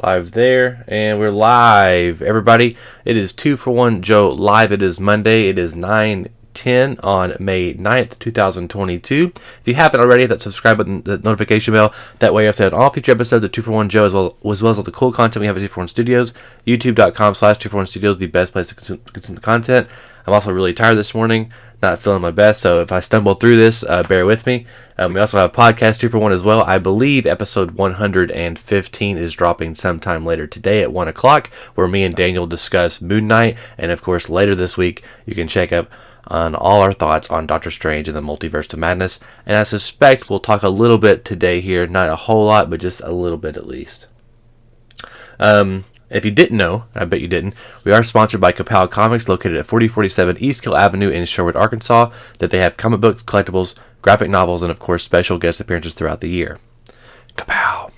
Live there, and we're live, everybody. It is 2-for-1 Joe live. It is Monday. It is 9:10 on May 9th, 2022. If you haven't already, hit that subscribe button, the notification bell. That way you're updated on all future episodes of 2-for-1 Joe, as well as all the cool content we have at 2-for-1 Studios. YouTube.com/2-for-1 Studios, the best place to consume the content. I'm also really tired this morning, not feeling my best, so if I stumble through this, bear with me. We also have podcast 2-for-1 as well. I believe episode 115 is dropping sometime later today at 1 o'clock, where me and Daniel discuss Moon Knight, and of course later this week you can check up on all our thoughts on Doctor Strange and the Multiverse of Madness, and I suspect we'll talk a little bit today here, not a whole lot, but just a little bit at least. If you didn't know, I bet you didn't, we are sponsored by Kapow Comics, located at 4047 East Kill Avenue in Sherwood, Arkansas, that they have comic books, collectibles, graphic novels, and of course special guest appearances throughout the year. Kapow!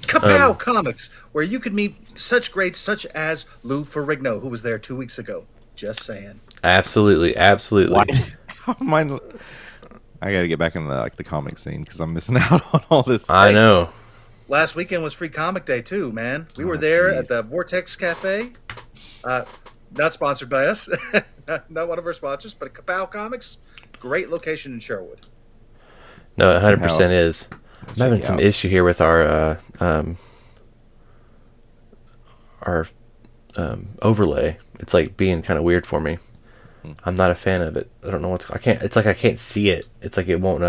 Kapow Comics, where you could meet such greats such as Lou Ferrigno, who was there 2 weeks ago. Just saying. Absolutely. Why? How am I gotta get back in the comic scene because I'm missing out on all this. I know. Last weekend was Free Comic Day too, man. We were there at the Vortex Cafe. Not sponsored by us, not one of our sponsors, but Kapow Comics, great location in Sherwood. No, it 100% is. I'm having some issue here with our overlay. It's like being kind of weird for me. I'm not a fan of it. I don't know I can't. It's like I can't see it. It's like it won't.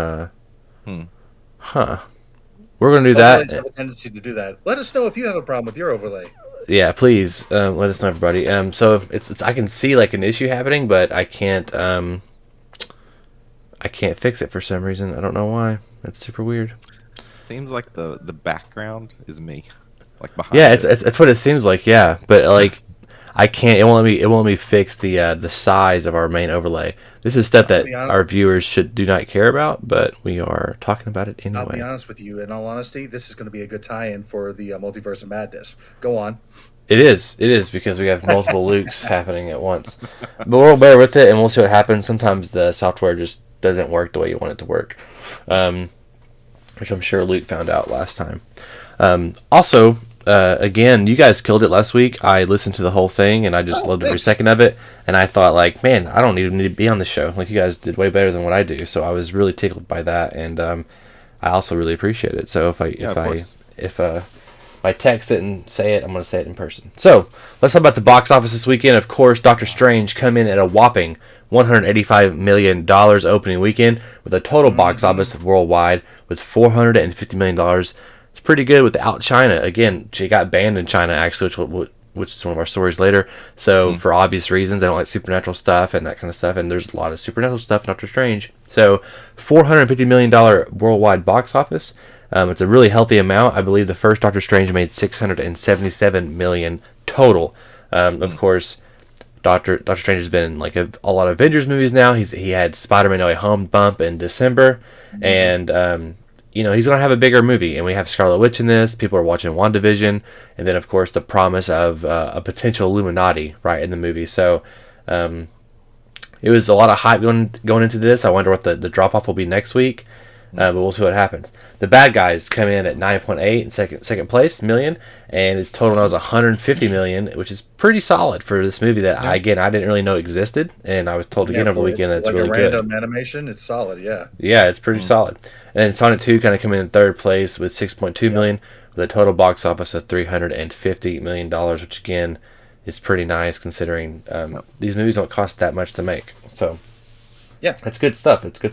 We're gonna do that. Have a tendency to do that. Let us know if you have a problem with your overlay. Yeah, please let us know, everybody. So it's I can see like an issue happening, but I can't fix it for some reason. I don't know why. It's super weird. Seems like the background is me, like behind. Yeah, it's what it seems like. Yeah, but like I can't. It won't let me fix the size of our main overlay. This is stuff that our viewers do not care about, but we are talking about it anyway. I'll be honest with you. In all honesty, this is going to be a good tie-in for the Multiverse of Madness. Go on. It is because we have multiple Lukes happening at once. But we'll bear with it, and we'll see what happens. Sometimes the software just doesn't work the way you want it to work, which I'm sure Luke found out last time. Also, again, you guys killed it last week. I listened to the whole thing, and I just loved every second of it. And I thought, like, man, I don't even need to be on the show. Like, you guys did way better than what I do. So I was really tickled by that, and I also really appreciate it. So if my text didn't say it, I'm going to say it in person. So let's talk about the box office this weekend. Of course, Doctor Strange come in at a whopping $185 million opening weekend, with a total box office worldwide with $450 million. It's pretty good without China. Again, she got banned in China, actually, which is one of our stories later. So for obvious reasons, they don't like supernatural stuff and that kind of stuff. And there's a lot of supernatural stuff in Doctor Strange. So $450 million worldwide box office. It's a really healthy amount. I believe the first Doctor Strange made $677 million total. Of course, Doctor Strange has been in like a lot of Avengers movies now. He had Spider-Man No Way Home bump in December, and he's going to have a bigger movie, and we have Scarlet Witch in this. People are watching WandaVision, and then, of course, the promise of a potential Illuminati right in the movie. So it was a lot of hype going into this. I wonder what the drop-off will be next week, but we'll see what happens. The bad guys come in at 9.8 in second place million, and its total now is $150 million, which is pretty solid for this movie that, I didn't really know existed, and I was told again over the weekend that it's really good. Random animation, it's solid, yeah. Yeah, it's pretty solid. And then Sonic 2 kind of come in third place with $6.2 million, with a total box office of $350 million, which again is pretty nice considering these movies don't cost that much to make. So yeah, it's good stuff. It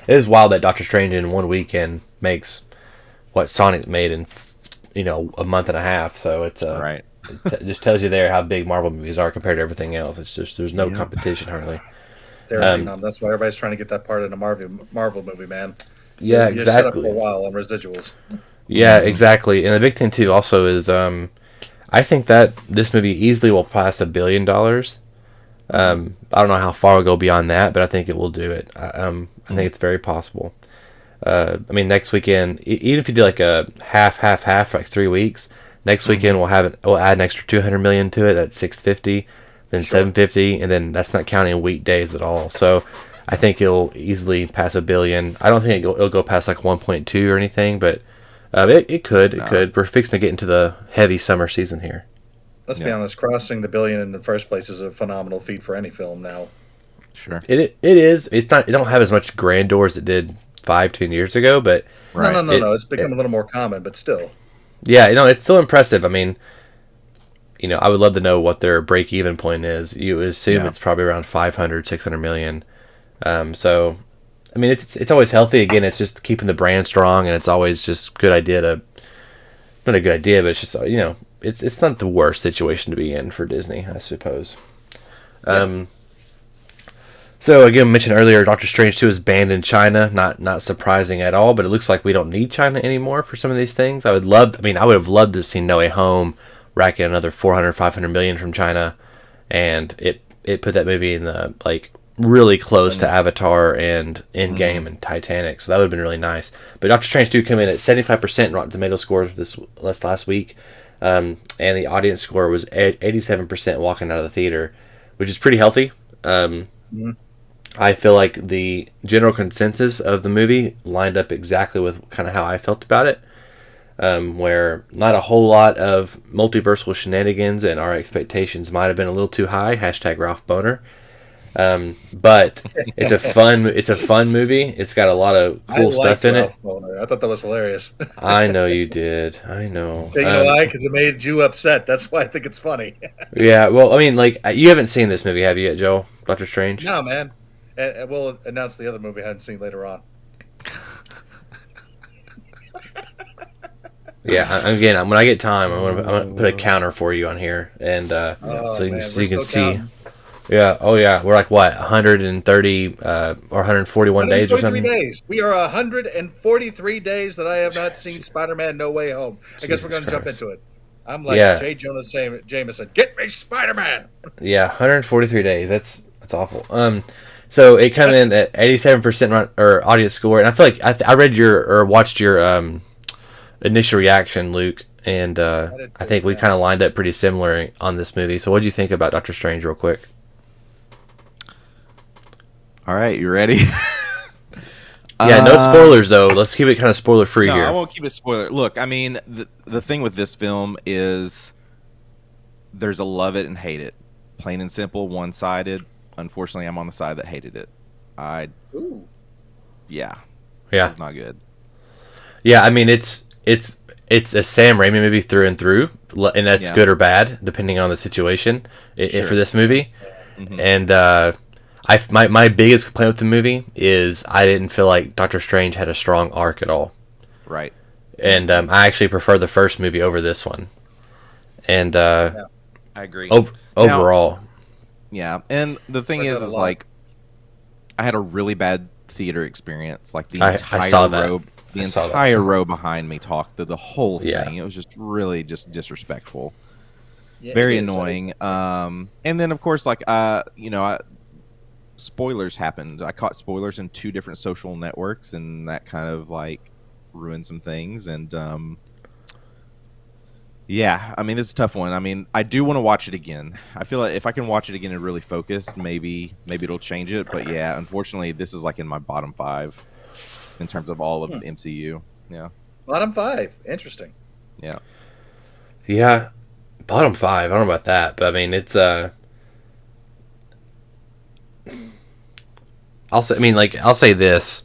is wild that Doctor Strange in one weekend makes what Sonic made in a month and a half. So it's right. It just tells you there how big Marvel movies are compared to everything else. It's just there's no competition hardly. That's why everybody's trying to get that part in a Marvel movie, man. Yeah, You're exactly. set up for a while on residuals. Yeah, exactly. And the big thing too also is I think that this movie easily will pass $1 billion. I don't know how far it'll go beyond that, but I think it will do it. I think it's very possible. Next weekend, even if you do like a half for like 3 weeks, next weekend we'll add an extra $200 million to it. That's $650, then $750, and then that's not counting weekdays at all. So I think it'll easily pass $1 billion. I don't think it'll go past like 1.2 or anything, but It could. We're fixing to get into the heavy summer season here. Let's be honest, crossing the billion in the first place is a phenomenal feat for any film now. Sure. It is. It's not. It don't have as much grandeur as it did 5-10 years ago, but No. It's become a little more common, but still. Yeah, it's still impressive. I mean, I would love to know what their break-even point is. You assume it's probably around 500, 600 million. So, I mean, it's always healthy. Again, it's just keeping the brand strong, and it's always just good idea to. Not a good idea, but it's just it's not the worst situation to be in for Disney, I suppose. Yeah. So again, mentioned earlier, Doctor Strange 2 is banned in China. Not surprising at all, but it looks like we don't need China anymore for some of these things. I would have loved to see No Way Home rack in another 400, 500 million from China, and it put that movie in the really close to Avatar and Endgame and Titanic. So that would have been really nice. But Doctor Strange 2 came in at 75% Rotten Tomato score this last week, and the audience score was 87% walking out of the theater, which is pretty healthy. I feel like the general consensus of the movie lined up exactly with kind of how I felt about it, where not a whole lot of multiversal shenanigans and our expectations might have been a little too high. # Ralph Boner. But it's a fun movie. It's got a lot of cool stuff in it. Boner. I thought that was hilarious. I know you did. I know. You know why? Because it made you upset. That's why I think it's funny. Yeah. Well, I mean, you haven't seen this movie, have you yet, Joe? Doctor Strange? No, man. And we'll announce the other movie I hadn't seen later on. Yeah, again, when I get time, I'm gonna put a counter for you on here, and so you can see. Counting. Yeah. Oh yeah. We're like what 130 or 141 days or something. Days. We are 143 days that I have not seen Spider-Man: No Way Home. I guess we're going to jump into it. I'm like J. Jonah Jameson. Get me Spider-Man. Yeah, 143 days. That's awful. So it came in at 87% or audience score, and I feel like I read watched your initial reaction, Luke, and I think we kind of lined up pretty similar on this movie. So what do you think about Doctor Strange, real quick? All right, you ready? Yeah, no spoilers though. Let's keep it kind of spoiler free here. I won't keep it spoiler. Look, I mean, the thing with this film is there's a love it and hate it. Plain and simple, one-sided. Unfortunately, I'm on the side that hated it. Yeah, this is not good. Yeah, I mean it's a Sam Raimi movie through and through, and that's good or bad depending on the situation for this movie. Mm-hmm. And my biggest complaint with the movie is I didn't feel like Doctor Strange had a strong arc at all. Right. And I actually prefer the first movie over this one. And I agree. Overall. Yeah, and the thing is like, I had a really bad theater experience. Like the entire row behind me talked the whole thing. It was just really just disrespectful, very annoying. And then of course, spoilers happened. I caught spoilers in 2 different social networks, and that kind of ruined some things. And yeah, I mean, this is a tough one. I mean, I do want to watch it again. I feel like if I can watch it again and really focus, maybe it'll change it. But yeah, unfortunately, this is in my bottom 5 in terms of all of the MCU. Yeah. Bottom 5. Interesting. Yeah. Yeah. Bottom 5. I don't know about that, but I mean, it's I'll say this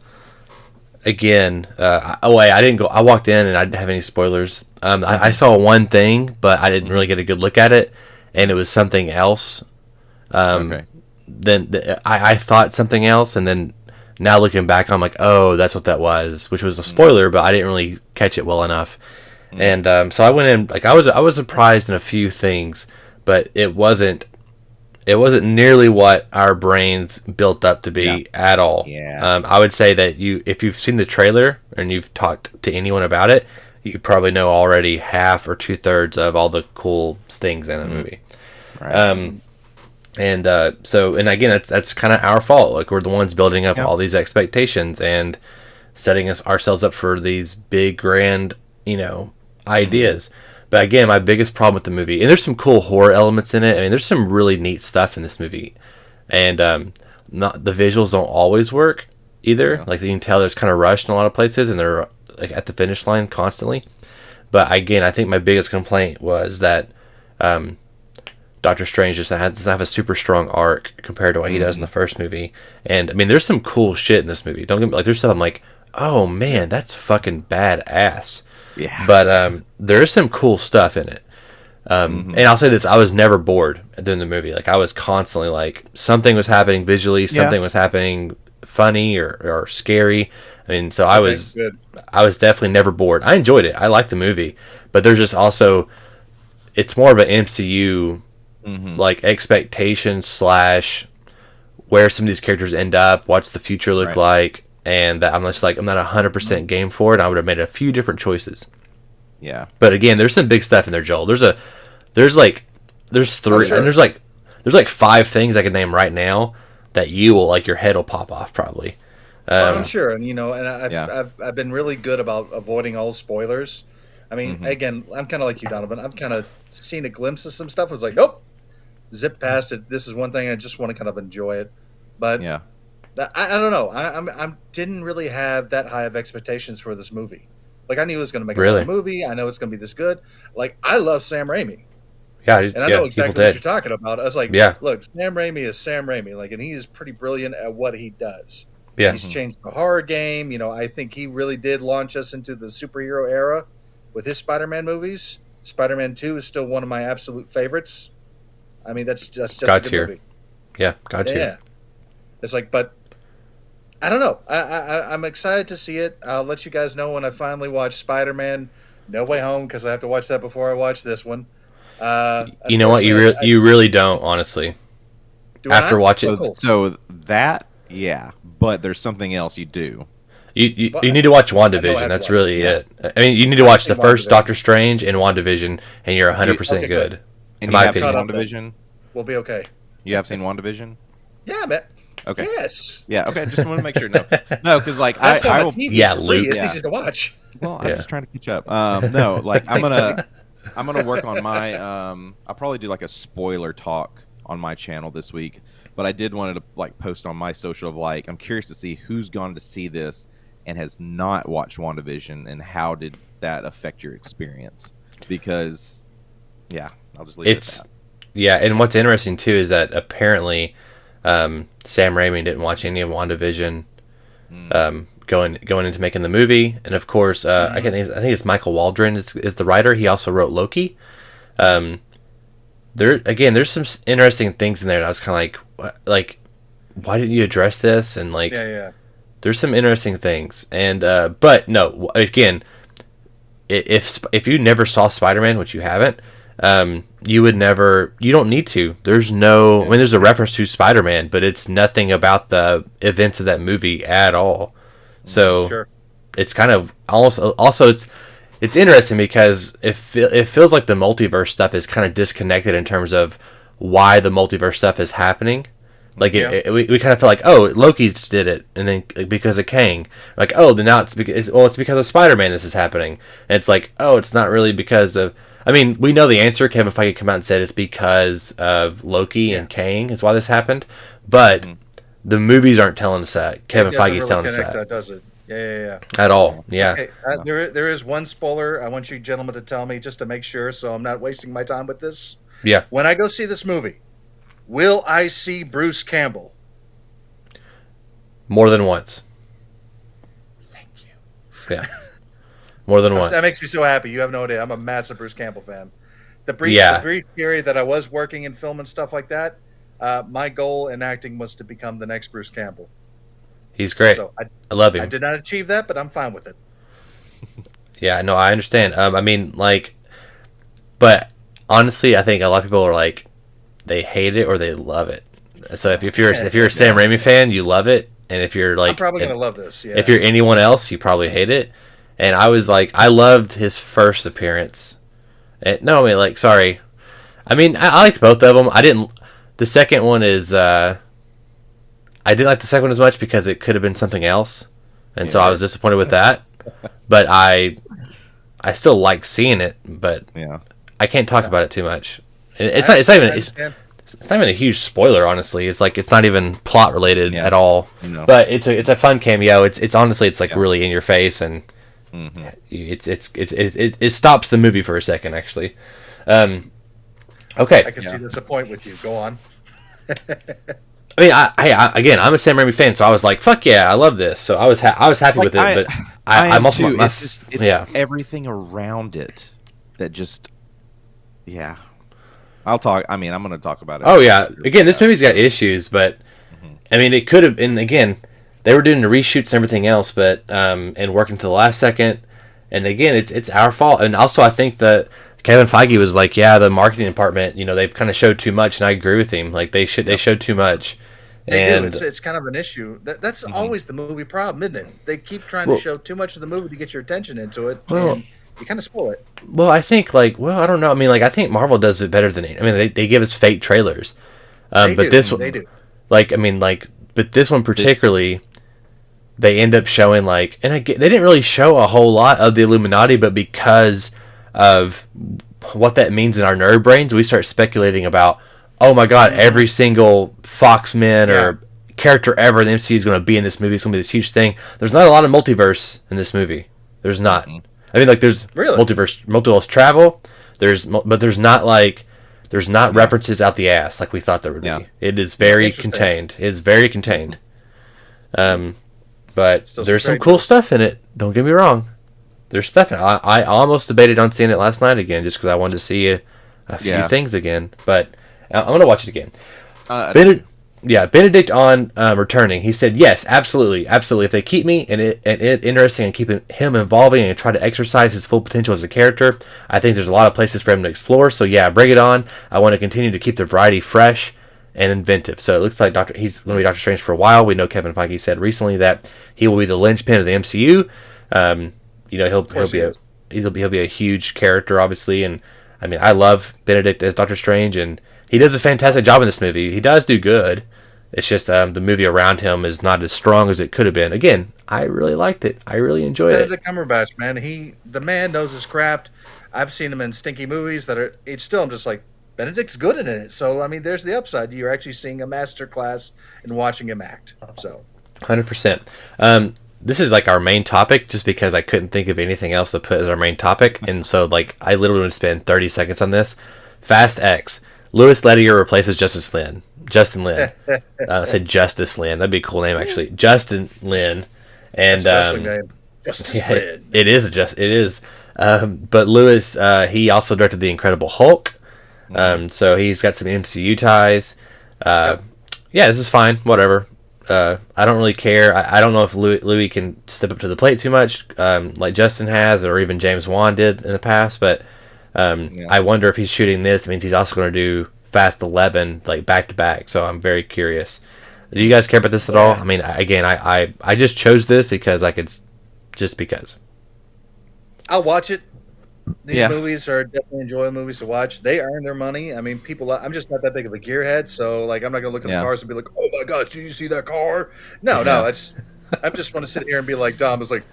again. I didn't go. I walked in and I didn't have any spoilers. I saw one thing, but I didn't really get a good look at it, and it was something else. Then I thought something else, and then now looking back, I'm like, oh, that's what that was, which was a spoiler, but I didn't really catch it well enough. And so I went in I was surprised in a few things, but it wasn't nearly what our brains built up to be at all. Yeah. I would say that if you've seen the trailer and you've talked to anyone about it, you probably know already half or 2/3 of all the cool things in the movie. Right. And again, that's kind of our fault. Like, we're the ones building up all these expectations and setting ourselves up for these big, grand, ideas. But again, my biggest problem with the movie, and there's some cool horror elements in it. I mean, there's some really neat stuff in this movie, and the visuals don't always work either. Like, you can tell there's kind of rushed in a lot of places, and they're like at the finish line constantly. But again, I think my biggest complaint was that Doctor Strange just doesn't have a super strong arc compared to what he does in the first movie. And I mean, there's some cool shit in this movie. Don't get me, like, there's stuff I'm like, oh man, that's fucking badass. Yeah. But there is some cool stuff in it. And I'll say this, I was never bored during the movie. Like, I was constantly like, something was happening visually, something was happening funny or scary. I mean, so I was definitely never bored. I enjoyed it. I liked the movie, but there's just also, it's more of an MCU like expectation / where some of these characters end up, what's the future look like, and that I'm just like, I'm not 100% game for it. I would have made a few different choices. Yeah. But again, there's some big stuff in there, Joel. There's three, and there's like 5 things I can name right now that you will, like, your head will pop off probably. I'm sure, and I've been really good about avoiding all spoilers. I mean, again, I'm kind of like you, Donovan. I've kind of seen a glimpse of some stuff. I was like, nope, zip past it. This is one thing I just want to kind of enjoy it. But I don't know. I didn't really have that high of expectations for this movie. Like, I knew it was going to make a good movie. I know it's going to be this good. Like, I love Sam Raimi. Yeah, and I know exactly what you're talking about. I was like, look, Sam Raimi is Sam Raimi. Like, and he is pretty brilliant at what he does. Yeah. He's changed the horror game. I think he really did launch us into the superhero era with his Spider-Man movies. Spider-Man 2 is still one of my absolute favorites. I mean, that's just a good movie. Yeah, got you. Yeah. It's like, but I don't know. I'm excited to see it. I'll let you guys know when I finally watch Spider-Man No Way Home, because I have to watch that before I watch this one. You know what? You really don't, honestly. After watching, so that, but there's something else you do. You need to watch WandaVision. That's really it. I mean, you need to watch the first Doctor Strange and WandaVision, and you're 100% good. And you have seen WandaVision? We'll be okay. You have seen WandaVision? Yeah, man. Okay. Yes. Yeah. Okay. Just want to make sure. No, because like I will. Yeah, Luke. It's easy to watch. Well, I'm just trying to catch up. No, like I'm gonna work on my. I'll probably do like a spoiler talk on my channel this week. But I did want to like post on my social of like, I'm curious to see who's gone to see this and has not watched WandaVision, and how did that affect your experience? Because I'll just leave it at that. Yeah, and what's interesting too is that apparently Sam Raimi didn't watch any of WandaVision going into making the movie, and of course I think it's Michael Waldron is the writer. He also wrote Loki. There's some interesting things in there, and I was kind of like, why didn't you address this? And like, there's some interesting things, and but no, again, if you never saw Spider-Man, which you haven't, you don't need to. There's no, I mean, there's a reference to Spider-Man, but it's nothing about the events of that movie at all. So it's kind of also it's interesting because it feels like the multiverse stuff is kind of disconnected in terms of why the multiverse stuff is happening. Like we kind of feel like, oh, Loki did it, and then because of Kang, like, oh, then now it's because of Spider-Man this is happening, and it's like, oh, it's not really because of. I mean, we know the answer. Kevin Feige came out and said it's because of Loki and Kang is why this happened, but the movies aren't telling us that. Kevin Feige's telling us that. Does it? Yeah. At all, yeah. Okay, there is one spoiler I want you gentlemen to tell me just to make sure, so I'm not wasting my time with this. Yeah. When I go see this movie, will I see Bruce Campbell? More than once. Thank you. Yeah. More than once. That makes me so happy. You have no idea. I'm a massive Bruce Campbell fan. The brief period that I was working in film and stuff like that, my goal in acting was to become the next Bruce Campbell. He's great. So I love him. I did not achieve that, but I'm fine with it. Yeah, no, I understand. I mean, like, but honestly, I think a lot of people are like, they hate it or they love it. So if you're a Sam Raimi fan, you love it, and if you're like, I'm probably gonna love this. Yeah. If you're anyone else, you probably hate it. And I was like, I loved his first appearance. I liked both of them. I didn't. The second one is. I didn't like the second one as much because it could have been something else, and so I was disappointed with that. But I still like seeing it, but I can't talk about it too much. It's not even a huge spoiler, honestly. It's like it's not even plot related at all. No. But it's a fun cameo. It's honestly like really in your face, and Mm-hmm. It stops the movie for a second, actually. Okay. I can see that's a point with you. Go on. I mean, again, I'm a Sam Raimi fan, so I was like, "Fuck yeah, I love this." So I was happy with it, but I'm also too. It's everything around it that just, yeah. I'll talk. I mean, I'm going to talk about it. Oh yeah, again, this movie's got issues, but I mean, it could have been. Again, they were doing the reshoots and everything else, but and working to the last second, and again, it's our fault. And also, I think that Kevin Feige was like, "Yeah, the marketing department, they've kind of showed too much," and I agree with him. Like they showed too much. They do. It's kind of an issue. That's always the movie problem, isn't it? They keep trying to show too much of the movie to get your attention into it, and you kind of spoil it. Well, I think I don't know. I mean, I think Marvel does it better than it. I mean, they give us fake trailers, but this one, they do. But this one particularly, they end up showing they didn't really show a whole lot of the Illuminati, but because of what that means in our nerd brains, we start speculating about, oh my god, every single Foxman or character ever in the MCU is going to be in this movie. It's going to be this huge thing. There's not a lot of multiverse in this movie. There's not. I mean, there's multiverse travel. But there's not references out the ass like we thought there would be. It is very contained. It is very contained. But there's some cool stuff in it. Don't get me wrong. There's stuff in it. I almost debated on seeing it last night again just because I wanted to see a few things again. But I'm going to watch it again. Benedict on returning. He said, yes, absolutely. If they keep me and it interesting and keep him evolving and try to exercise his full potential as a character, I think there's a lot of places for him to explore. So yeah, bring it on. I want to continue to keep the variety fresh and inventive. So it looks like he's going to be Doctor Strange for a while. We know Kevin Feige said recently that he will be the linchpin of the MCU. He'll be a huge character, obviously, and I mean, I love Benedict as Doctor Strange, and he does a fantastic job in this movie. He does do good. It's just the movie around him is not as strong as it could have been. Again, I really liked it. I really enjoyed Benedict Cumberbatch, man. The man knows his craft. I've seen him in stinky movies I'm just like, Benedict's good in it. So, I mean, there's the upside. You're actually seeing a master class and watching him act. So, 100%. This is our main topic just because I couldn't think of anything else to put as our main topic. And so, I literally want to spend 30 seconds on this. Fast X. Louis Leterrier replaces Justin Lin. I said Justice Lin. That'd be a cool name, actually. Justin Lin. And name. Justice Lin. It is. But Louis, he also directed The Incredible Hulk. So he's got some MCU ties. This is fine. Whatever. I don't really care. I don't know if Louis can step up to the plate too much, like Justin has, or even James Wan did in the past. But I wonder if he's shooting this. That means he's also going to do Fast 11 back to back. So I'm very curious. Do you guys care about this at all? I mean, again, I just chose this because I could, just because. I'll watch it. These movies are definitely enjoyable movies to watch. They earn their money. I mean, I'm just not that big of a gearhead, so I'm not gonna look at the cars and be like, "Oh my gosh, did you see that car?" No. I just want to sit here and be like Dom is like,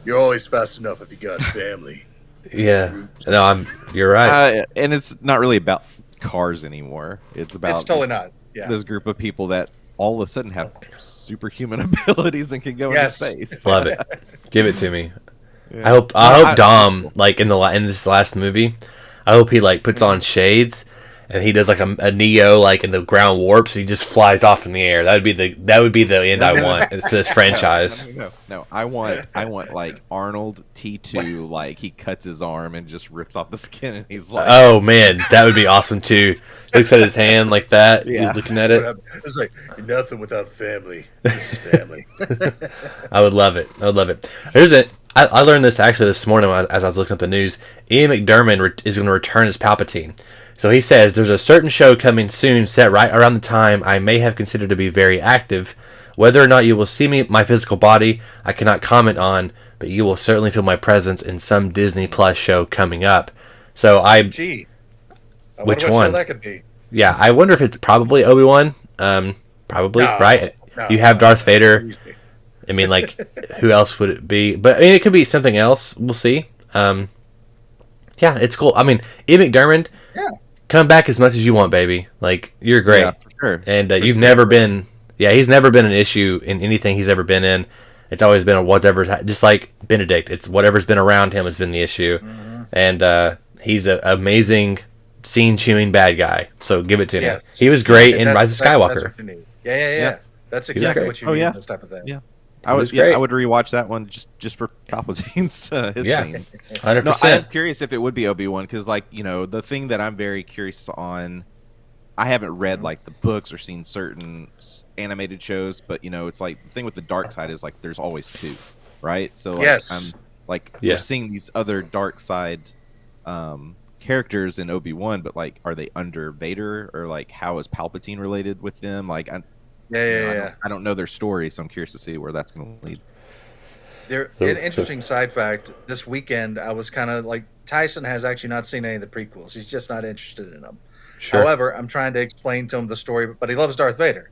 you're always fast enough if you got a family. Yeah, no, you're right. And it's not really about cars anymore. It's totally not. Yeah, this group of people that all of a sudden have superhuman abilities and can go into space. Love it. Give it to me. Yeah. I hope Dom in this last movie, I hope he puts on shades and he does a Neo and the ground warps and he just flies off in the air. That would be the end I want for this franchise. No. I want Arnold T2 he cuts his arm and just rips off the skin and he's like, oh man, that would be awesome too. Looks at his hand like that. Yeah. He's looking at it. It's like nothing without family. This is family. I would love it. I learned this actually this morning as I was looking up the news. Ian McDiarmid is going to return as Palpatine. So he says, there's a certain show coming soon set right around the time I may have considered to be very active. Whether or not you will see my physical body, I cannot comment on, but you will certainly feel my presence in some Disney Plus show coming up. So Gee. Which one? Show that could be. Yeah, I wonder if it's probably Obi-Wan. Probably, no, right? No, you have Darth Vader. I mean, who else would it be? But, I mean, it could be something else. We'll see. Yeah, it's cool. I mean, Ian McDiarmid, come back as much as you want, baby. You're great. Yeah, for sure. And you've never been... Yeah, he's never been an issue in anything he's ever been in. It's always been a whatever's just like Benedict. It's whatever's been around him has been the issue, and he's an amazing scene chewing bad guy. So give it to him. Yes. He was great in Rise of Skywalker. That's what you need. Yeah. That's exactly what you need in this type of thing. Yeah. I would rewatch that one just for Palpatine's his scene. 100%. No, I'm curious if it would be Obi-Wan because, like, you know, the thing that I'm very curious on, I haven't read like the books or seen certain animated shows, but you know, it's like the thing with the dark side is like there's always two, right? So like, I'm like we're seeing these other dark side characters in Obi-Wan, but like, are they under Vader or like how is Palpatine related with them? Like, I don't know their story, so I'm curious to see where that's going to lead. An interesting side fact, this weekend I was kind of like, Tyson has actually not seen any of the prequels. He's just not interested in them. Sure. However, I'm trying to explain to him the story, but he loves Darth Vader.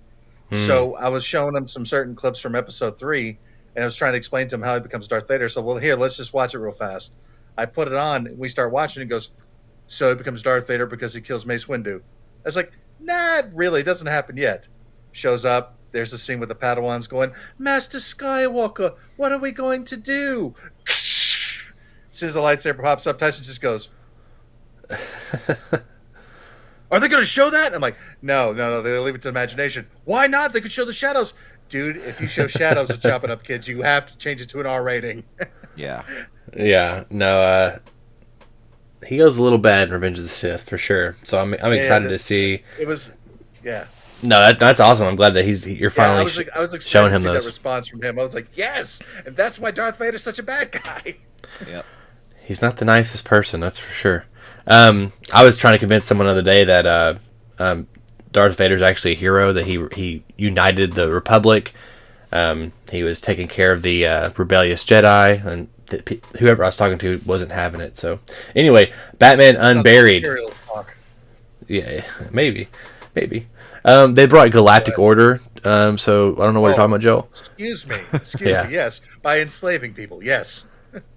So I was showing him some certain clips from episode 3, and I was trying to explain to him how he becomes Darth Vader. So, well, here, let's just watch it real fast. I put it on, and we start watching, and he goes, so he becomes Darth Vader because he kills Mace Windu. I was like, nah, it really doesn't happen yet. Shows up, there's a scene with the Padawans going, Master Skywalker, what are we going to do? As soon as the lightsaber pops up, Tyson just goes, are they going to show that? I'm like, no, they leave it to imagination. Why not? They could show the shadows. Dude, if you show shadows of chopping up kids, you have to change it to an R rating. Yeah, no, he goes a little bad in Revenge of the Sith, for sure. So I'm excited to see. It was, No, that's awesome. I'm glad that you're finally I was showing him to see those. that response from him. I was like, yes, and that's why Darth Vader's such a bad guy. Yep. He's not the nicest person, that's for sure. I was trying to convince someone the other day that Darth Vader's actually a hero, that he united the Republic. He was taking care of the rebellious Jedi, and whoever I was talking to wasn't having it. So anyway, Batman Unburied. Yeah, maybe. They brought Galactic Order, so I don't know what you're talking about, Joel. Excuse me, yes, by enslaving people, yes.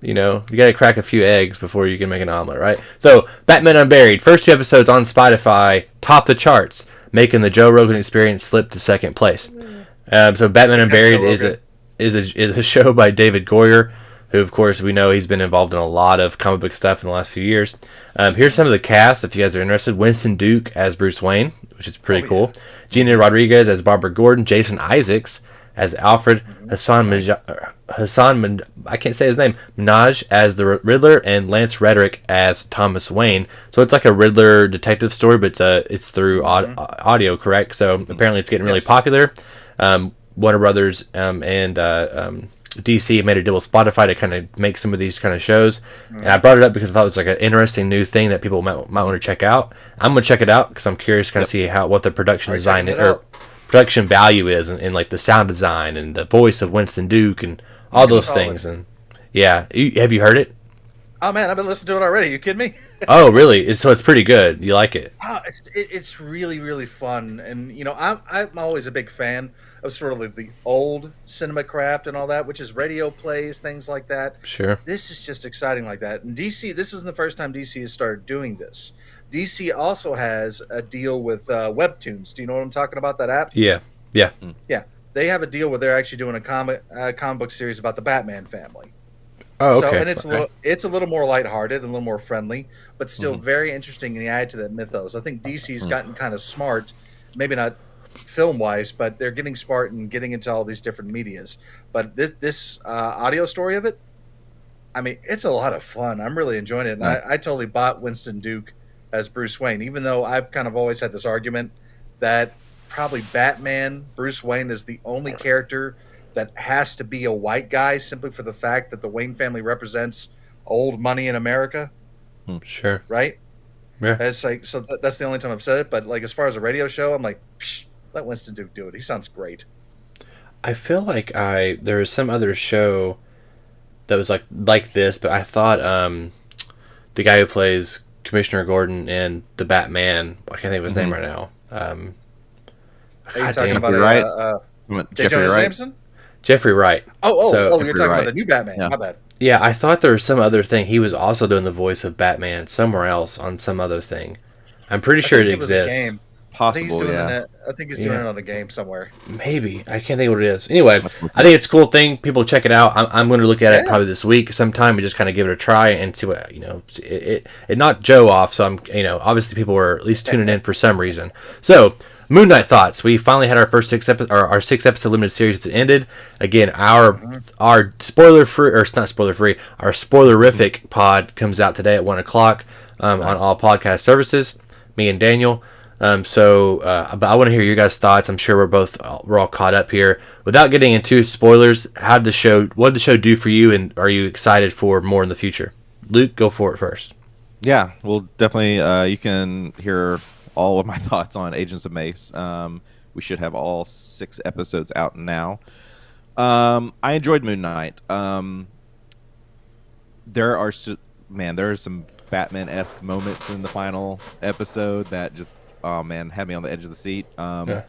You know, you gotta crack a few eggs before you can make an omelet, right? So, Batman Unburied, first 2 episodes on Spotify, top the charts, making the Joe Rogan Experience slip to second place. So, Batman Unburied is a show by David Goyer, who, of course, we know he's been involved in a lot of comic book stuff in the last few years. Here's some of the cast, if you guys are interested. Winston Duke as Bruce Wayne, which is pretty cool. Gina Rodriguez as Barbara Gordon. Jason Isaacs as Alfred. Hassan I can't say his name. Minaj as the Riddler, and Lance Reddick as Thomas Wayne. So it's like a Riddler detective story, but it's through audio, correct? So apparently it's getting really popular. Warner Brothers and DC made a deal with Spotify to kind of make some of these kind of shows, and I brought it up because I thought it was like an interesting new thing that people might want to check out. I'm going to check it out because I'm curious to kind of see what the production design or production value is, and like the sound design and the voice of Winston Duke and all those things. And have you heard it? Oh man, I've been listening to it already. You kidding me? Oh really? So it's pretty good. You like it? It's really, really fun, and you know, I'm always a big fan of sort of like the old cinema craft and all that, which is radio plays, things like that. Sure. This is just exciting like that. And DC, this isn't the first time DC has started doing this. DC also has a deal with Webtoons. Do you know what I'm talking about, that app? Yeah. They have a deal where they're actually doing a comic book series about the Batman family. Oh, okay. So, and it's a little more lighthearted and a little more friendly, but still very interesting, and you add to that mythos. I think DC's gotten kind of smart, maybe not film-wise, but they're getting smart and getting into all these different medias. But this audio story of it, I mean, it's a lot of fun. I'm really enjoying it. And I totally bought Winston Duke as Bruce Wayne, even though I've kind of always had this argument that probably Batman, Bruce Wayne, is the only character that has to be a white guy simply for the fact that the Wayne family represents old money in America. Sure. Right? Yeah. It's like, so that's the only time I've said it. But like, as far as a radio show, I'm like, let Winston Duke do it. He sounds great. I feel like there was some other show that was like this, but I thought the guy who plays Commissioner Gordon in the Batman, I can't think of his name right now. Are you talking about J. Jonah Jameson? Jeffrey Wright. You're talking about a new Batman. Yeah. My bad. Yeah, I thought there was some other thing. He was also doing the voice of Batman somewhere else on some other thing. I'm pretty sure it exists. Possible, I think he's doing it on a game somewhere. Maybe. I can't think of what it is. Anyway, I think it's a cool thing. People check it out. I'm going to look at it probably this week sometime and just kind of give it a try and see what, it knocked Joe off. So I'm, obviously people were at least tuning in for some reason. So, Moon Knight thoughts. We finally had our first 6 episode limited series that ended. Again, our spoiler free, or it's not spoiler free, our spoilerific pod comes out today at 1 o'clock on all podcast services. Me and Daniel. But I want to hear your guys' thoughts. I'm sure we're all caught up here. Without getting into spoilers, what did the show do for you, and are you excited for more in the future? Luke, go for it first. Yeah, well, definitely. You can hear all of my thoughts on Agents of Mace. We should have all 6 episodes out now. I enjoyed Moon Knight. There are some Batman-esque moments in the final episode that just, had me on the edge of the seat. The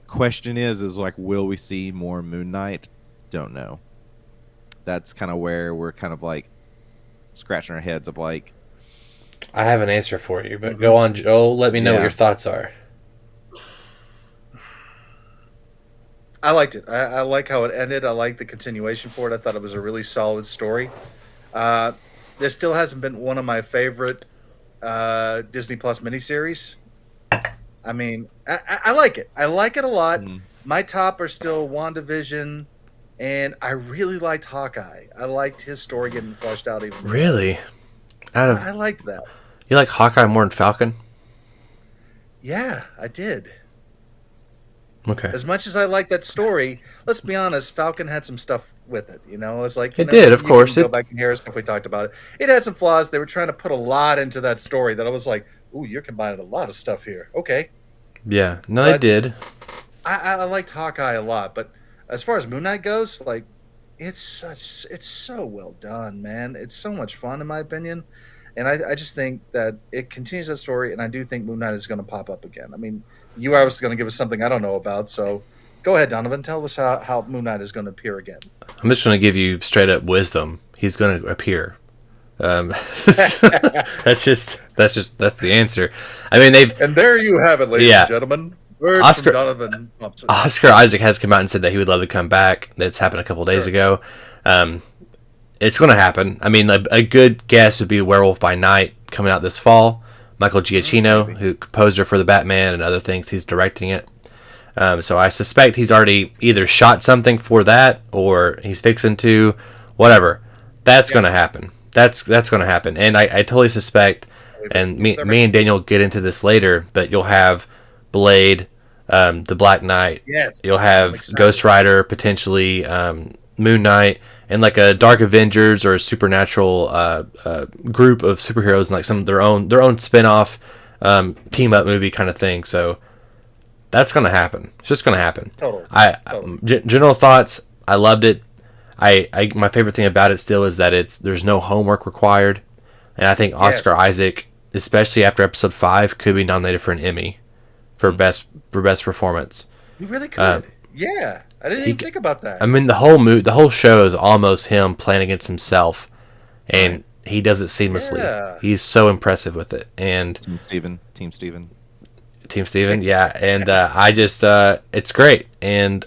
question is like, will we see more Moon Knight? Don't know. That's kind of where we're kind of like scratching our heads of like. I have an answer for you, but go on, Joel. Let me know what your thoughts are. I liked it. I like how it ended. I like the continuation for it. I thought it was a really solid story. There still hasn't been one of my favorite Disney Plus miniseries. I mean, I like it. I like it a lot. My top are still WandaVision, and I really liked Hawkeye. I liked his story getting fleshed out even more. Really? I liked that. You like Hawkeye more than Falcon? Yeah, I did. Okay. As much as I like that story, let's be honest, Falcon had some stuff with it. It's like it did, of course. Go back and hear stuff we talked about it. It had some flaws. They were trying to put a lot into that story that I was like, "Ooh, you're combining a lot of stuff here." Okay. Yeah, no, they did. I liked Hawkeye a lot, but as far as Moon Knight goes, like, it's so well done, man. It's so much fun, in my opinion, and I just think that it continues that story, and I do think Moon Knight is going to pop up again. I mean, you are obviously going to give us something I don't know about, so go ahead, Donovan. Tell us how Moon Knight is going to appear again. I'm just going to give you straight up wisdom. He's going to appear. That's the answer. I mean, and there you have it, ladies and gentlemen. Words from Donovan Thompson. Oscar Isaac has come out and said that he would love to come back. That's happened a couple of days ago. It's going to happen. I mean, a good guess would be Werewolf by Night coming out this fall. Michael Giacchino, who composed for the Batman and other things, he's directing it. So I suspect he's already either shot something for that or he's fixing to, whatever. That's going to happen. That's going to happen. And I totally suspect, and me and Daniel get into this later, but you'll have Blade, the Black Knight. Yes. You'll have Ghost Rider, potentially Moon Knight, and like a Dark Avengers or a supernatural group of superheroes, and like some of their own spin-off team up movie kind of thing. So that's going to happen. It's just going to happen. Totally. General thoughts. I loved it. My favorite thing about it still is that there's no homework required, and I think Oscar Isaac, especially after episode 5, could be nominated for an Emmy for best performance. He really could. Yeah, I didn't even think about that. I mean, the whole show is almost him playing against himself, and he does it seamlessly. Yeah. He's so impressive with it. And Team Steven. Yeah, and I just it's great. And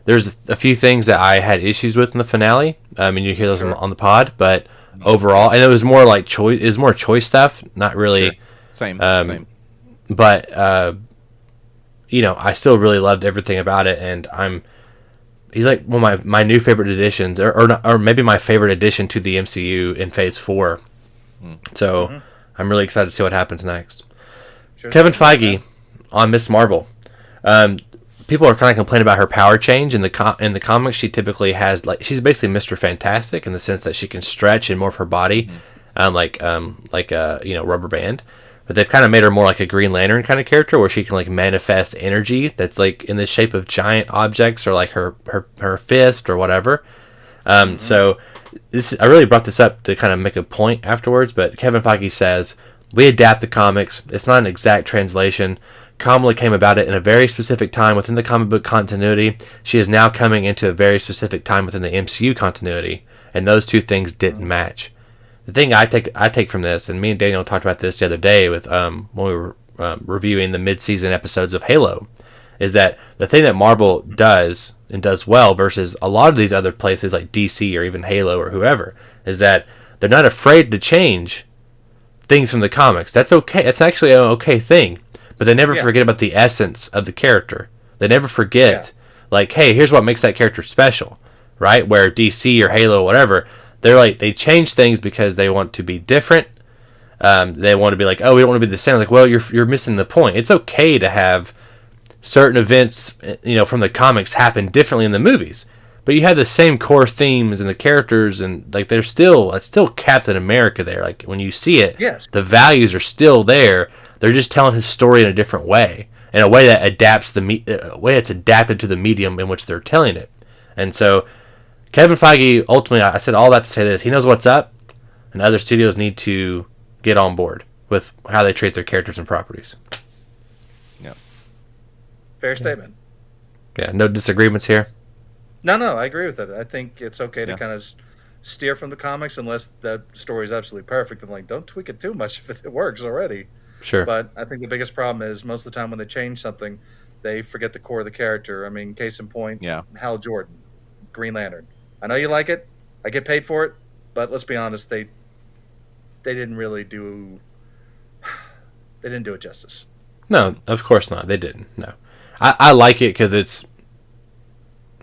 there's a few things that I had issues with in the finale. I mean, you hear those on the pod, but overall, and it was more like choice. It was more choice stuff, not really. Same. But I still really loved everything about it, and he's like one of my new favorite additions, or maybe my favorite addition to the MCU in Phase 4. So I'm really excited to see what happens next. Kevin Feige on Ms. Marvel. People are kind of complaining about her power change in the comics. She typically has she's basically Mr. Fantastic in the sense that she can stretch and morph her body, like a rubber band. But they've kind of made her more like a Green Lantern kind of character, where she can like manifest energy that's like in the shape of giant objects, or like her fist or whatever. So I really brought this up to kind of make a point afterwards. But Kevin Feige says, we adapt the comics. It's not an exact translation. Kamala came about it in a very specific time within the comic book continuity. She is now coming into a very specific time within the MCU continuity, and those two things didn't match. the thing I take from this, and me and Daniel talked about this the other day with when we were reviewing the mid-season episodes of Halo, is that the thing that Marvel does and does well versus a lot of these other places like DC or even Halo or whoever, is that they're not afraid to change things from the comics. That's okay. It's actually an okay thing. But they never forget about the essence of the character. They never forget, like, hey, here's what makes that character special, right? Where DC or Halo or whatever, they're like, they change things because they want to be different. They want to be like, oh, we don't want to be the same. Like, well, you're missing the point. It's okay to have certain events, from the comics happen differently in the movies, but you have the same core themes and the characters, and like it's still Captain America there. Like when you see it, the values are still there. They're just telling his story in a different way, in a way that adapts a way that's adapted to the medium in which they're telling it. And so, Kevin Feige, ultimately, I said all that to say this: he knows what's up, and other studios need to get on board with how they treat their characters and properties. Yeah, fair statement. Yeah, no disagreements here. No, I agree with it. I think it's okay to kind of steer from the comics unless the story is absolutely perfect. And like, don't tweak it too much if it works already. Sure. But I think the biggest problem is most of the time when they change something, they forget the core of the character. I mean, case in point, Hal Jordan, Green Lantern. I know you like it. I get paid for it. But let's be honest, they didn't really do it justice. No, of course not. They didn't. No. I like it because it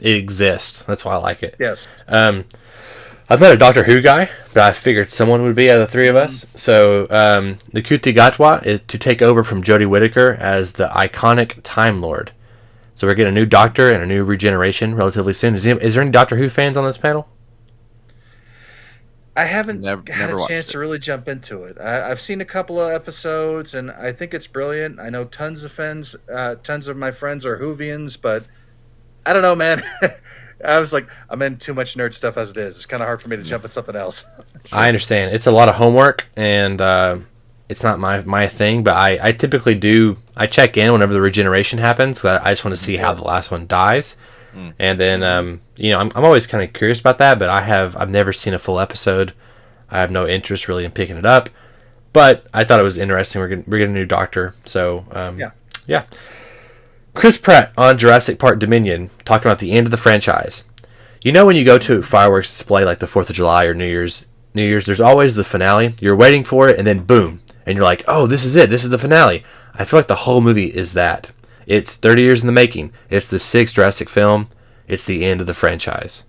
exists. That's why I like it. Yes. I'm not a Doctor Who guy, but I figured someone would be out of the three of us. So, Nkuti Gatwa is to take over from Jodie Whittaker as the iconic Time Lord. So we're getting a new Doctor and a new regeneration relatively soon. Is there any Doctor Who fans on this panel? I haven't had a chance to really jump into it. I've seen a couple of episodes, and I think it's brilliant. I know tons of my friends are Whovians, but I don't know, man. I was like, I'm in too much nerd stuff as it is. It's kind of hard for me to jump at something else. Sure. I understand. It's a lot of homework, and it's not my thing, but I typically do. I check in whenever the regeneration happens, because I just want to see how the last one dies. And then, I'm always kind of curious about that, but I've never seen a full episode. I have no interest really in picking it up, but I thought it was interesting. We're getting a new Doctor, so yeah. Chris Pratt on Jurassic Park Dominion talking about the end of the franchise. When you go to a fireworks display like the 4th of July or New Year's, there's always the finale. You're waiting for it, and then boom, and you're like, oh, this is it. This is the finale. I feel like the whole movie is that. It's 30 years in the making. It's the 6th Jurassic film. It's the end of the franchise.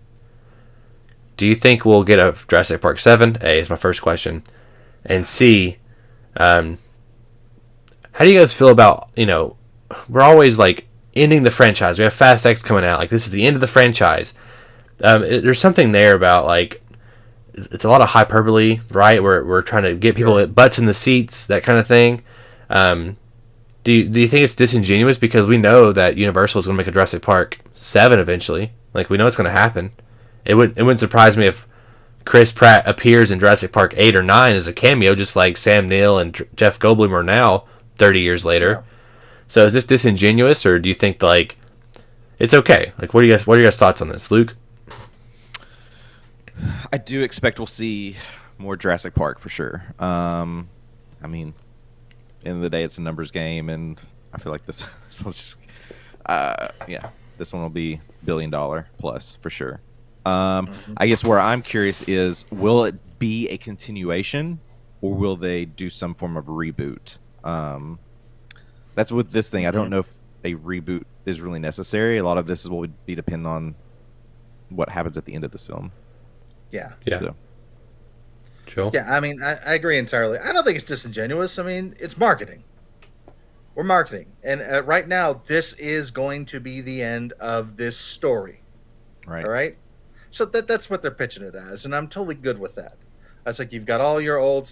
Do you think we'll get a Jurassic Park 7? A is my first question. And C, how do you guys feel about, we're always like ending the franchise. We have Fast X coming out. Like, this is the end of the franchise. There's something there about, like, it's a lot of hyperbole, right? We're trying to get people butts in the seats, that kind of thing. Do you think it's disingenuous because we know that Universal is going to make a Jurassic Park 7 eventually? Like, we know it's going to happen. It wouldn't surprise me if Chris Pratt appears in Jurassic Park 8 or 9 as a cameo, just like Sam Neill and Jeff Goldblum are now 30 years later. Yeah. So is this disingenuous, or do you think, like, it's okay? Like, what are your guys' thoughts on this, Luke? I do expect we'll see more Jurassic Park for sure. I mean, end of the day, it's a numbers game, and I feel like this one's just, this one will be $1 billion plus for sure. I guess where I'm curious is, will it be a continuation, or will they do some form of reboot? That's with this thing. I don't know if a reboot is really necessary. A lot of this will be dependent on what happens at the end of this film. Yeah. So. Sure. Yeah, I mean, I agree entirely. I don't think it's disingenuous. I mean, it's marketing. We're marketing. And right now, this is going to be the end of this story. Right. All right? So that's what they're pitching it as, and I'm totally good with that. I was like, you've got all your old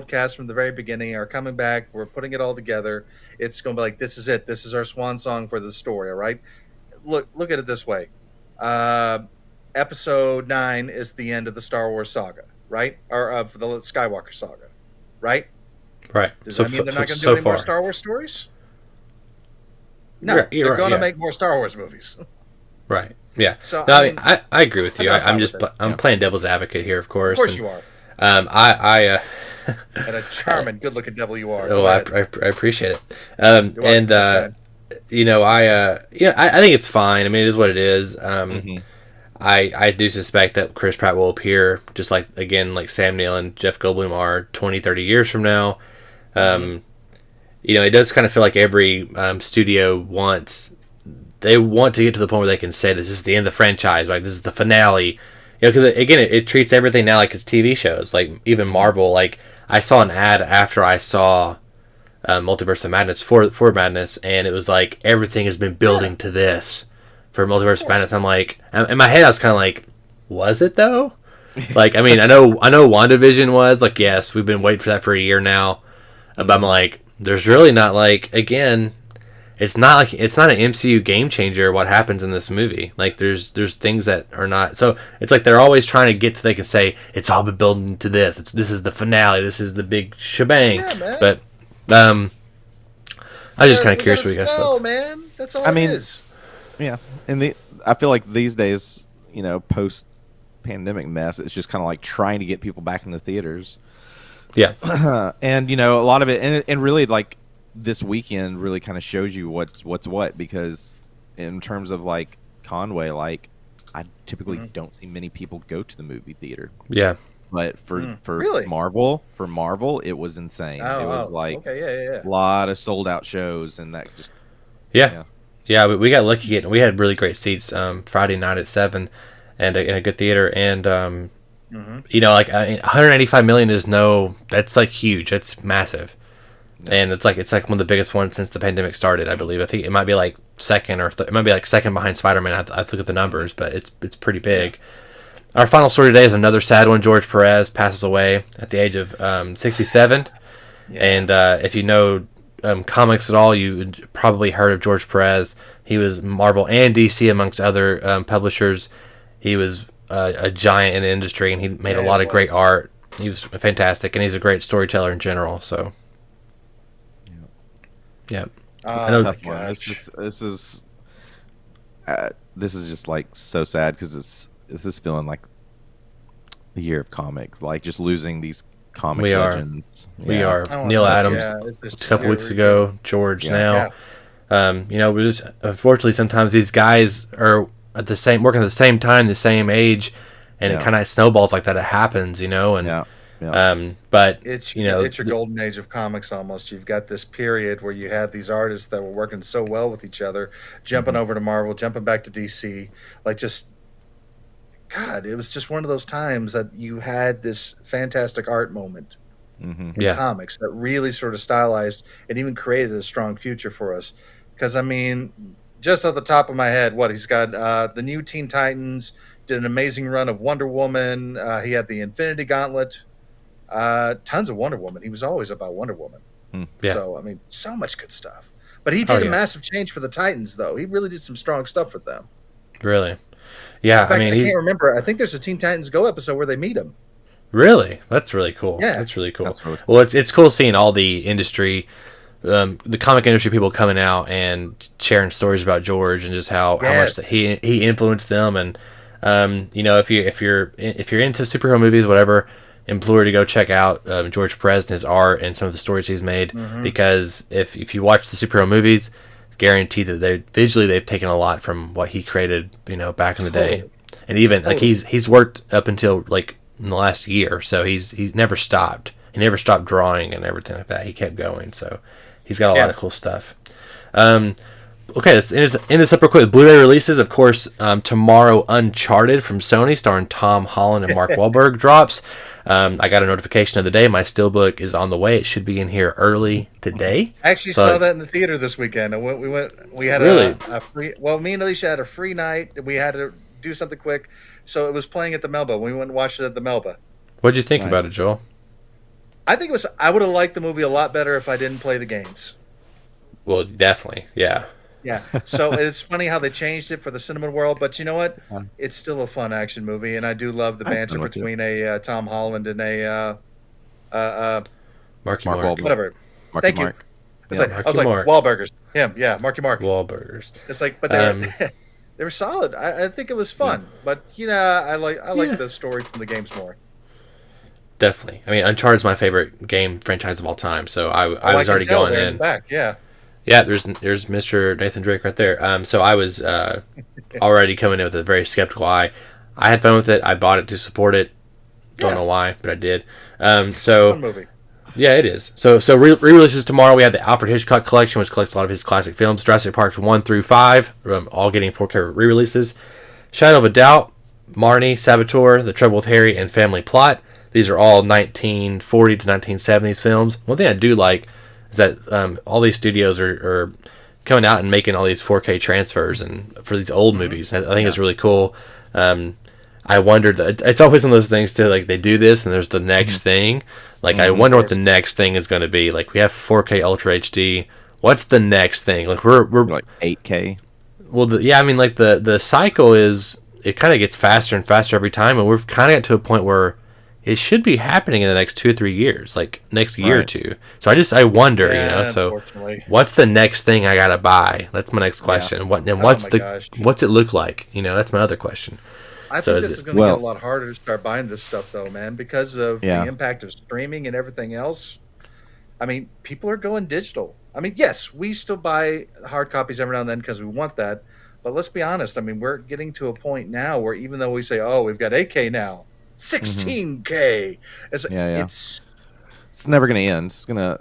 cast from the very beginning are coming back. We're putting it all together. It's going to be like, this is it. This is our swan song for the story, all right? Look at it this way. Episode 9 is the end of the Star Wars saga, right? Or of the Skywalker saga, right? Right. Does that mean they're not going to do any more Star Wars stories? No, they're going to make more Star Wars movies. Right. Yeah. So no, I agree with you. I'm playing devil's advocate here, of course. Of course you are. I And a charming, good-looking devil you are. Oh, I appreciate it. I think it's fine. I mean, it is what it is. I do suspect that Chris Pratt will appear just like Sam Neill and Jeff Goldblum are 20, 30 years from now. It does kind of feel like every studio they want to get to the point where they can say this is the end of the franchise, like this is the finale. Because again, it treats everything now like it's TV shows. Like even Marvel, like I saw an ad after I saw Multiverse of Madness for Madness, and it was like everything has been building to this for Multiverse of Madness. I'm like, in my head, I was kind of like, was it though? Like, I mean, I know WandaVision was like, yes, we've been waiting for that for a year now, but I'm like, there's really not it's not an MCU game changer what happens in this movie. Like there's things that are not, so it's like they're always trying to get to, they can say it's all been building to this. This is the finale. This is the big shebang. Yeah, but I was just kind of curious what you guys thought. Man, that's all. It is. Yeah, and I feel like these days, post pandemic mess, it's just kind of like trying to get people back into theaters. Yeah, and a lot of it, and really like. This weekend really kind of shows you what's what, because in terms of like Conway, like I typically don't see many people go to the movie theater. Yeah, but for really? Marvel, it was insane. It was like a lot of sold out shows, and that just yeah. We got lucky we had really great seats Friday night at 7, and in a good theater, and like 185 million is that's like huge. That's massive. And it's like one of the biggest ones since the pandemic started, I believe. I think it might be like second it might be like second behind Spider-Man. I have to look at the numbers, but it's pretty big. Our final story today is another sad one. George Perez passes away at the age of 67. Yeah. And if you know comics at all, you probably heard of George Perez. He was Marvel and DC amongst other publishers. He was a giant in the industry, and he made a lot of great art. He was fantastic, and he's a great storyteller in general. So. Yeah, tough one. This is just like so sad because this is feeling like the year of comics, like just losing these comic legends. We are. Neil Adams a couple weeks ago. George now. We just, unfortunately sometimes these guys are working at the same time, the same age, and it kind of snowballs like that. It happens, and. But it's your golden age of comics almost. You've got this period where you had these artists that were working so well with each other, jumping over to Marvel, jumping back to DC. Like it was just one of those times that you had this fantastic art moment in comics that really sort of stylized and even created a strong future for us. Because, I mean, just off the top of my head, he's got the new Teen Titans, did an amazing run of Wonder Woman. He had the Infinity Gauntlet. Tons of Wonder Woman. He was always about Wonder Woman. So, I mean, so much good stuff. But he did a massive change for the Titans, though. He really did some strong stuff with them. Really? Yeah. In fact, I can't remember. I think there's a Teen Titans Go episode where they meet him. Really? That's really cool. Yeah. That's really cool. Well, it's cool seeing all the industry, the comic industry people coming out and sharing stories about George and just how much he influenced them. And, if you're into superhero movies, whatever, implore to go check out George Perez and his art and some of the stories he's made, because if you watch the superhero movies, guaranteed that they've taken a lot from what he created, back in the day. And even like he's worked up until like in the last year, so he's never stopped. He never stopped drawing and everything like that. He kept going, so he's got a lot of cool stuff. Okay, let's end this up real quick. Blu-ray releases, of course, tomorrow Uncharted from Sony, starring Tom Holland and Mark Wahlberg, drops. I got a notification of the day. My steelbook is on the way. It should be in here early today. I actually saw that in the theater this weekend. We had a free, me and Alicia had a free night. We had to do something quick, so it was playing at the Melba. We went and watched it at the Melba. What'd you think about it, Joel? I think I would have liked the movie a lot better if I didn't play the games. Well, definitely, yeah. Yeah, so it's funny how they changed it for the cinema world, but you know what? It's still a fun action movie, and I do love the banter between a Tom Holland and a Marky Mark. Whatever. Marky Thank Mark. You. I was like Wahlburgers. Him, Marky Mark. Wahlburgers. It's like, but they were solid. I think it was fun, but I like the story from the games more. definitely. I mean, Uncharted's my favorite game franchise of all time, so I was already going in. Back, yeah. Yeah, there's Mr. Nathan Drake right there. So I was already coming in with a very skeptical eye. I had fun with it. I bought it to support it. Don't know why, but I did. So it's a fun movie. Yeah, it is. So re-releases tomorrow. We have the Alfred Hitchcock Collection, which collects a lot of his classic films. Jurassic Park 1 through 5, all getting 4K re-releases. Shadow of a Doubt, Marnie, Saboteur, The Trouble with Harry, and Family Plot. These are all 1940 to 1970s films. One thing I do like is that all these studios are coming out and making all these 4K transfers and for these old movies. I think it's really cool. I wondered, it's always one of those things too, like they do this and there's the next thing. Like I wonder what the next thing is going to be. Like we have 4K Ultra HD. What's the next thing? Like we're like 8K. Well, I mean, like the cycle is, it kind of gets faster and faster every time, and we've kind of got to a point where it should be happening in the next 2 or 3 years, like next year or two. So I wonder, so what's the next thing I gotta buy? That's my next question. Yeah. What's it look like? That's my other question. I think this is going to get a lot harder to start buying this stuff, though, man, because of the impact of streaming and everything else. I mean, people are going digital. I mean, yes, we still buy hard copies every now and then because we want that. But let's be honest. I mean, we're getting to a point now where even though we say, "Oh, we've got 8K now, 16K," it's never going to end. It's going to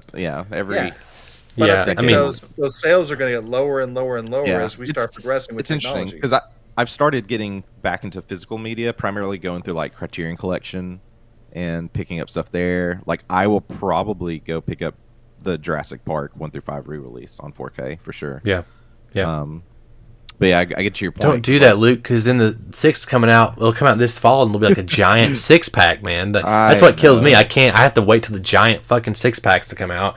But I think those sales are going to get lower and lower and lower as we start progressing with technology. It's interesting because I've started getting back into physical media, primarily going through like Criterion Collection and picking up stuff there. Like I will probably go pick up the Jurassic Park 1 through 5 re-release on 4K for sure. Yeah. But yeah, I get to your point. Don't do that, Luke, because then the 6 coming out, it'll come out this fall and it'll be like a giant 6-pack, man. That's what kills me. I have to wait till the giant fucking 6-packs to come out.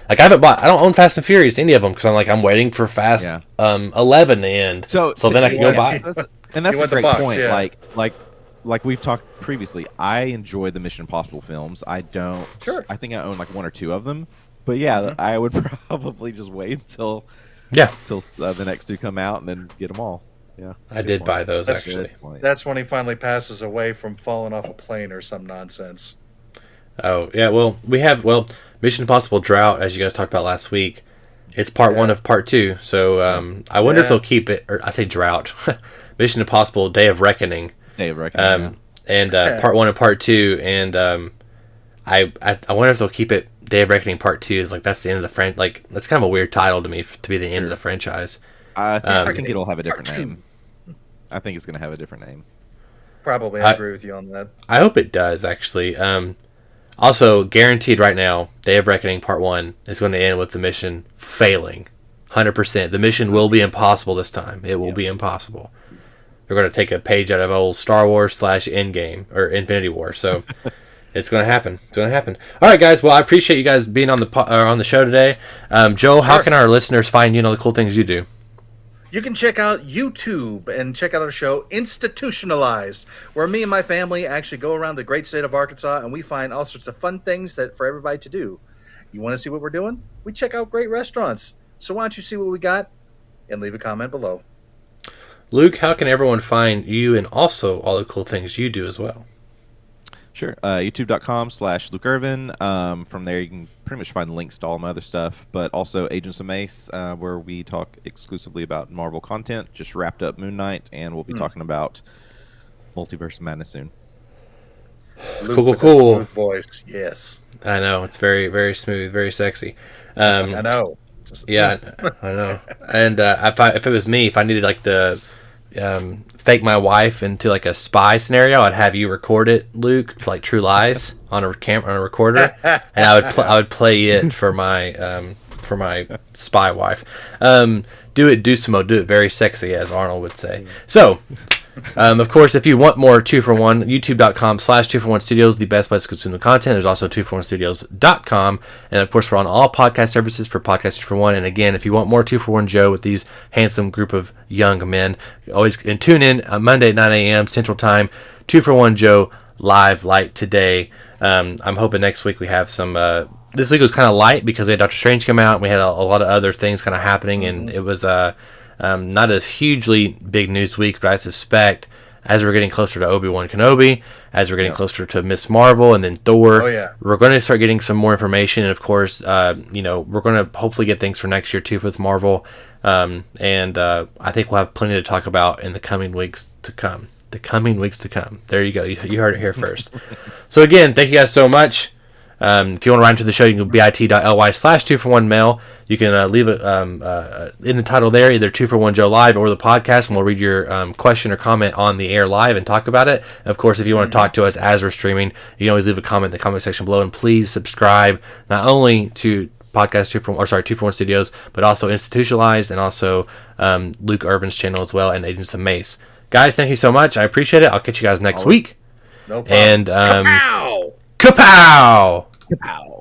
Like I don't own Fast and Furious, any of them, because I'm waiting for Fast 11 to end. So then I can go buy it. And that's a great point. Yeah. Like we've talked previously, I enjoy the Mission Impossible films. I don't. Sure. I think I own like 1 or 2 of them. But yeah, I would probably just wait until the next 2 come out and then get them all. Yeah. I did buy those actually. That's when he finally passes away from falling off a plane or some nonsense. Oh yeah. Well, we have Mission Impossible Drought, as you guys talked about last week. It's part 1 of part 2. So I wonder if they'll keep it. Or I say Drought. Mission Impossible Day of Reckoning. And part 1 and part 2. And I wonder if they'll keep it Day of Reckoning part 2. Is like that's the end of the franchise. Like that's kind of a weird title to me to be the end of the franchise. I think it'll have a different name. I think it's going to have a different name. Probably, I agree with you on that. I hope it does actually. Also, guaranteed right now, Day of Reckoning Part 1 is going to end with the mission failing. 100%. The mission will be impossible this time. It will be impossible. They're going to take a page out of old Star Wars / Endgame, or Infinity War. So, it's going to happen. It's going to happen. All right, guys. Well, I appreciate you guys being on the show today. Joe, how can our listeners find you and all the cool things you do? You can check out YouTube and check out our show, Institutionalized, where me and my family actually go around the great state of Arkansas and we find all sorts of fun things for everybody to do. You want to see what we're doing? We check out great restaurants. So why don't you see what we got and leave a comment below. Luke, how can everyone find you and also all the cool things you do as well? Sure. YouTube.com/Luke Irvin. From there, you can pretty much find links to all my other stuff, but also Agents of Mace, where we talk exclusively about Marvel content. Just wrapped up Moon Knight, and we'll be talking about Multiverse of Madness soon. Luke cool. Smooth voice, yes. I know. It's very, very smooth, very sexy. I know. I know. And if it was me, if I needed like the fake my wife into like a spy scenario, I'd have you record it, Luke, like True Lies on a recorder, and I would play it for my spy wife. Do it very sexy, as Arnold would say. So, of course, if you want more 2-for-1, youtube.com/2for1 studios, the best place to consume the content. There's also 2for1studios.com. And of course, we're on all podcast services for Podcast 2-for-1. And again, if you want more 2-for-1 Joe with these handsome group of young men, always tune in Monday at 9 a.m. Central Time, 2-for-1 Joe live light today. I'm hoping next week we have some. This week was kind of light because we had Doctor Strange come out. And we had a lot of other things kind of happening, and it was not a hugely big news week, but I suspect as we're getting closer to Obi-Wan Kenobi, as we're getting closer to Miss Marvel and then Thor. Oh, yeah. We're going to start getting some more information. And, of course, we're going to hopefully get things for next year, too, with Marvel. I think we'll have plenty to talk about in the coming weeks to come. There you go. You heard it here first. So, again, thank you guys so much. If you want to write into the show, you can go bit.ly/2for1mail. You can leave it in the title there, either 2for1 Joe Live or the podcast, and we'll read your question or comment on the air live and talk about it. Of course, if you want to talk to us as we're streaming, you can always leave a comment in the comment section below, and please subscribe not only to podcast 2for1 Studios, but also Institutionalized and also Luke Irvin's channel as well, and Agents of Mace. Guys, thank you so much. I appreciate it. I'll catch you guys next week. No problem. And Kapow! Kapow! Kapow.